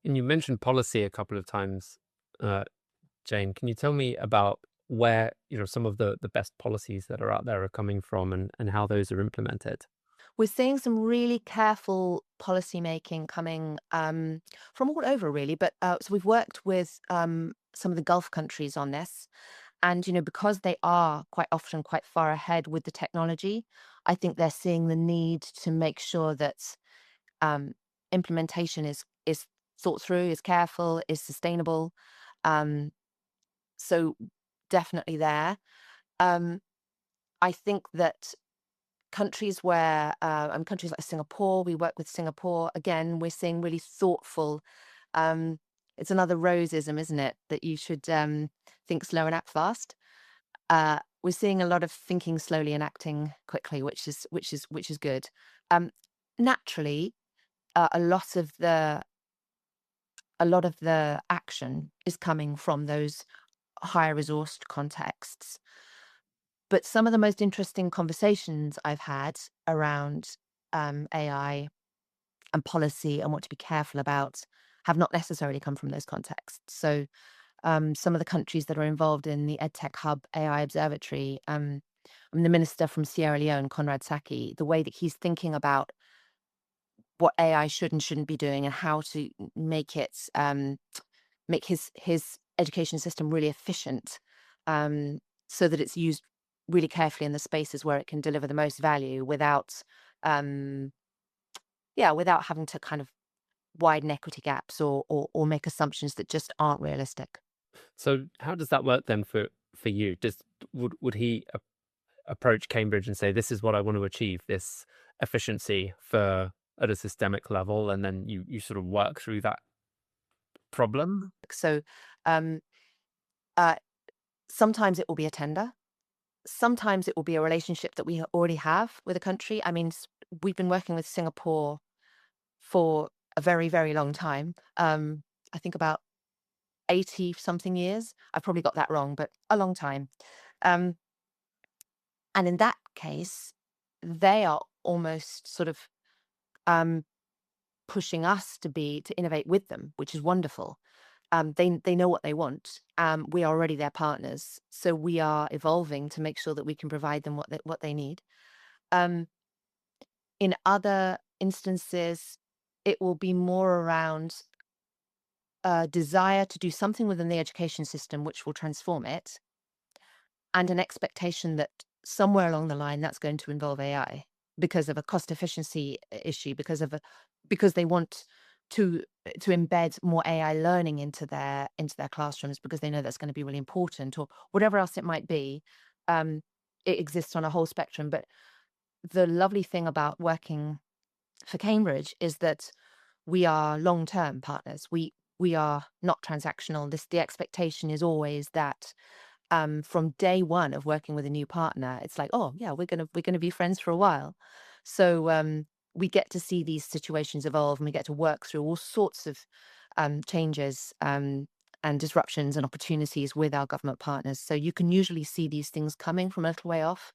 And you mentioned policy a couple of times, uh, Jane. Can you tell me about where, some of the best policies that are out there are coming from and how those are implemented? We're seeing some really careful policy making coming from all over, really. But so we've worked with some of the Gulf countries on this, and because they are quite often quite far ahead with the technology, I think they're seeing the need to make sure that um, implementation is thought through, is careful, is sustainable. Um, so definitely there. Um, I think that countries like Singapore, we work with Singapore. Again, we're seeing really thoughtful. Um, it's another Roseism, isn't it? That you should think slow and act fast. We're seeing a lot of thinking slowly and acting quickly, which is good. Um, Naturally, uh, a lot of the a lot of the action is coming from those higher resourced contexts. But some of the most interesting conversations I've had around AI and policy and what to be careful about have not necessarily come from those contexts. So, some of the countries that are involved in the EdTech Hub AI Observatory, the minister from Sierra Leone, Conrad Saki, the way that he's thinking about what AI should and shouldn't be doing and how to make his education system really efficient, um, so that it's used really carefully in the spaces where it can deliver the most value without, um, yeah, without having to kind of widen equity gaps or make assumptions that just aren't realistic. So how does that work then for you? Would he approach Cambridge and say, "This is what I want to achieve, this efficiency for at a systemic level," and then you sort of work through that problem? So, um, uh, sometimes it will be a tender. Sometimes it will be a relationship that we already have with a country. I mean, we've been working with Singapore for a very, very long time. I think about 80 something years. I've probably got that wrong, but a long time. Um, and in that case, they are almost sort of um, pushing us to innovate with them, which is wonderful. They know what they want. We are already their partners, so we are evolving to make sure that we can provide them what they need. Um, in other instances, it will be more around a desire to do something within the education system which will transform it, and an expectation that somewhere along the line that's going to involve AI because of a cost efficiency issue, because they want to to embed more AI learning into their classrooms because they know that's going to be really important, or whatever else it might be. Um, it exists on a whole spectrum. But the lovely thing about working for Cambridge is that we are long-term partners. We are not transactional. The expectation is always that from day one of working with a new partner, it's like, oh yeah, we're gonna be friends for a while. So we get to see these situations evolve, and we get to work through all sorts of changes and disruptions and opportunities with our government partners. So you can usually see these things coming from a little way off.